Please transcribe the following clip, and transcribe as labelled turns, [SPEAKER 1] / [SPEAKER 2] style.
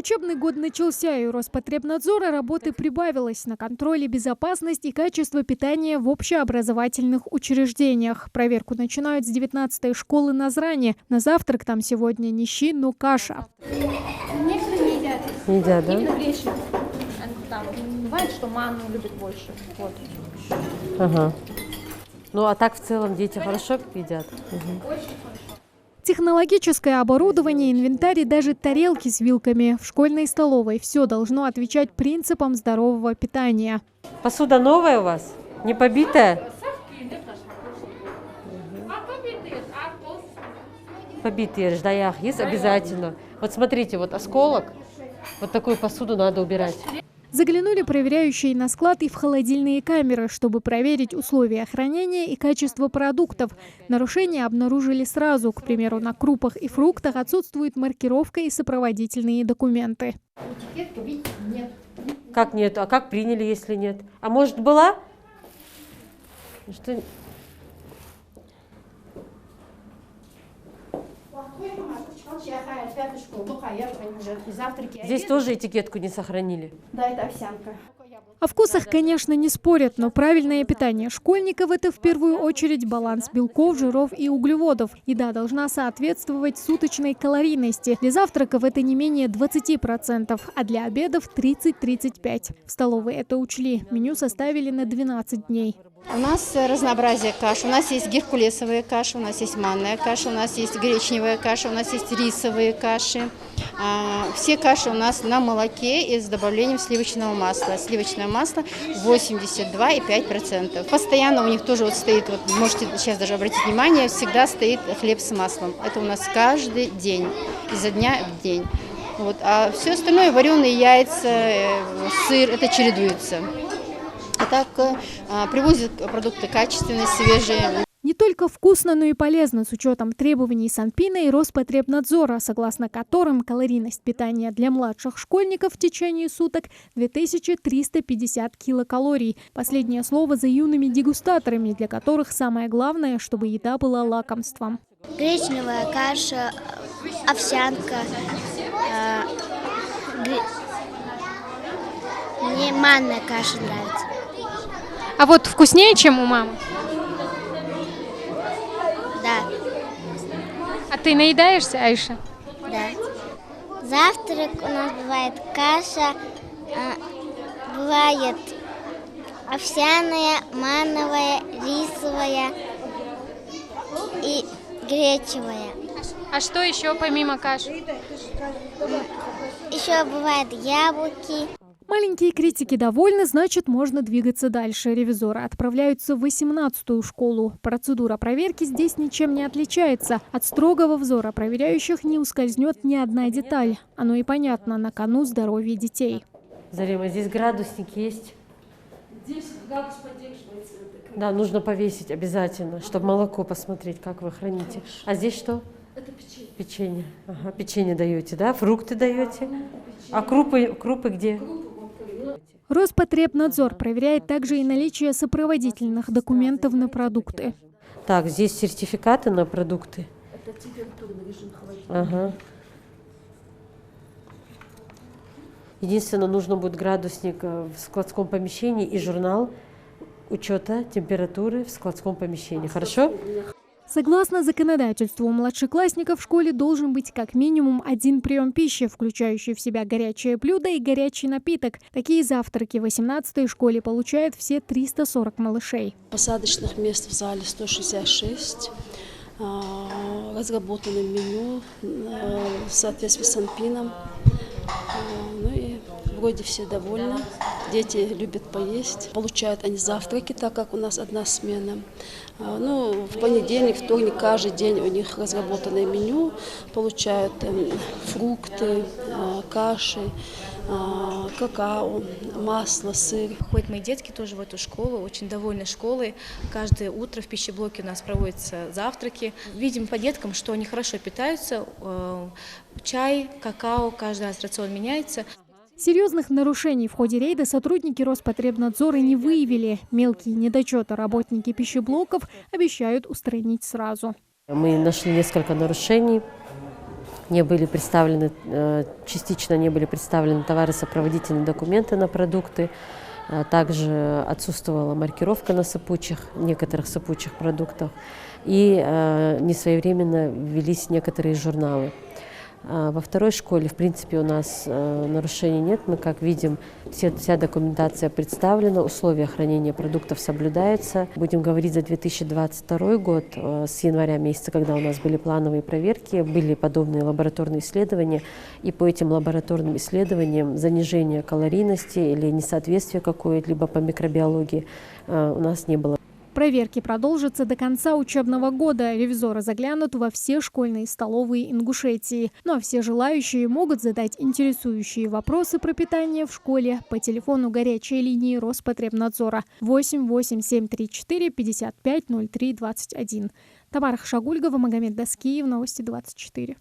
[SPEAKER 1] Учебный год начался, и у Роспотребнадзора работы прибавилось на контроле безопасности и качества питания в общеобразовательных учреждениях. Проверку начинают с 19-й школы на Зране. На завтрак там сегодня не щи, но каша.
[SPEAKER 2] Некоторые не едят.
[SPEAKER 3] Не едят, да?
[SPEAKER 2] Именно гречневую. Там бывает, что манну любят больше. Вот.
[SPEAKER 3] Ага. Ну а так в целом дети хорошо едят? Угу.
[SPEAKER 2] Очень хорошо.
[SPEAKER 1] Технологическое оборудование, инвентарь и даже тарелки с вилками в школьной столовой. Все должно отвечать принципам здорового питания.
[SPEAKER 3] Посуда новая у вас? Не побитая? Побитые ждаях есть обязательно. Вот смотрите, вот осколок. Вот такую посуду надо убирать.
[SPEAKER 1] Заглянули проверяющие на склад и в холодильные камеры, чтобы проверить условия хранения и качество продуктов. Нарушения обнаружили сразу. К примеру, на крупах и фруктах отсутствует маркировка и сопроводительные документы.
[SPEAKER 2] Этикетки, видите, нет.
[SPEAKER 3] Как нет? А как приняли, если нет? А может, была? Что... Здесь тоже этикетку не сохранили.
[SPEAKER 2] Да, это овсянка.
[SPEAKER 1] О вкусах, конечно, не спорят, но правильное питание школьников – это в первую очередь баланс белков, жиров и углеводов. Еда должна соответствовать суточной калорийности. Для завтраков это не менее 20%, а для обедов 30-35%. В столовой это учли. Меню составили на 12 дней.
[SPEAKER 4] У нас разнообразие каш. У нас есть геркулесовые каши, у нас есть манная каша, у нас есть гречневая каша, у нас есть рисовые каши. Все каши у нас на молоке и с добавлением сливочного масла. Сливочное масло 82,5%. Постоянно у них тоже вот стоит, вот можете сейчас даже обратить внимание, всегда стоит хлеб с маслом. Это у нас каждый день, изо дня в день. Вот. А все остальное, вареные яйца, сыр, это чередуется. А так привозят продукты качественные, свежие.
[SPEAKER 1] Не только вкусно, но и полезно с учетом требований Санпина и Роспотребнадзора, согласно которым калорийность питания для младших школьников в течение суток 2350 килокалорий. Последнее слово за юными дегустаторами, для которых самое главное, чтобы еда была лакомством.
[SPEAKER 5] Гречневая каша, овсянка. Мне манная каша нравится.
[SPEAKER 1] А вот вкуснее, чем у мамы?
[SPEAKER 5] Да.
[SPEAKER 1] А ты наедаешься, Айша?
[SPEAKER 5] Да. Завтрак у нас бывает каша, бывает овсяная, манновая, рисовая и гречевая.
[SPEAKER 1] А что еще помимо каши?
[SPEAKER 5] Еще бывают яблоки.
[SPEAKER 1] Маленькие критики довольны, значит, можно двигаться дальше. Ревизоры отправляются в 18-ю школу. Процедура проверки здесь ничем не отличается. От строгого взора проверяющих не ускользнет ни одна деталь. Оно и понятно, на кону здоровье детей.
[SPEAKER 3] Зарема, здесь градусник есть?
[SPEAKER 2] Здесь градус поддерживается.
[SPEAKER 3] Да, нужно повесить обязательно, чтобы молоко посмотреть, как вы храните. А здесь что?
[SPEAKER 2] Это печенье.
[SPEAKER 3] Печенье. Ага, печенье даете, да? Фрукты даете? А крупы где?
[SPEAKER 1] Роспотребнадзор проверяет также и наличие сопроводительных документов на продукты.
[SPEAKER 3] Так, здесь сертификаты на продукты.
[SPEAKER 2] Это температурный режим холодильника.
[SPEAKER 3] Ага. Единственное, нужно будет градусник в складском помещении и журнал учета температуры в складском помещении. Хорошо?
[SPEAKER 1] Согласно законодательству, у младшеклассников в школе должен быть как минимум один прием пищи, включающий в себя горячее блюдо и горячий напиток. Такие завтраки в 18-й школе получают все 340 малышей.
[SPEAKER 6] Посадочных мест в зале 166. Разработано меню в соответствии с Санпином. Ну и вроде все довольны. Дети любят поесть. Получают они завтраки, так как у нас одна смена. Ну, в понедельник, вторник, каждый день у них разработанное меню. Получают фрукты, каши, какао, масло, сыр.
[SPEAKER 7] Ходят мои детки тоже в эту школу, очень довольны школой. Каждое утро в пищеблоке у нас проводятся завтраки. Видим по деткам, что они хорошо питаются. Чай, какао, каждый раз рацион меняется.
[SPEAKER 1] Серьезных нарушений в ходе рейда сотрудники Роспотребнадзора не выявили. Мелкие недочеты работники пищеблоков обещают устранить сразу.
[SPEAKER 3] Мы нашли несколько нарушений. частично не были представлены товаросопроводительные документы на продукты. Также отсутствовала маркировка на некоторых сыпучих продуктах. И несвоевременно ввелись некоторые журналы. Во второй школе, в принципе, у нас нарушений нет. Мы, как видим, вся документация представлена, условия хранения продуктов соблюдаются. Будем говорить за 2022 год, с января месяца, когда у нас были плановые проверки, были подобные лабораторные исследования. И по этим лабораторным исследованиям занижение калорийности или несоответствие какое-либо по микробиологии у нас не было.
[SPEAKER 1] Проверки продолжатся до конца учебного года. Ревизоры заглянут во все школьные столовые Ингушетии. Ну а все желающие могут задать интересующие вопросы про питание в школе по телефону горячей линии Роспотребнадзора 8 8734 55 03 21. Тамара Хашагульгова, Магомед Даскиев, Новости 24.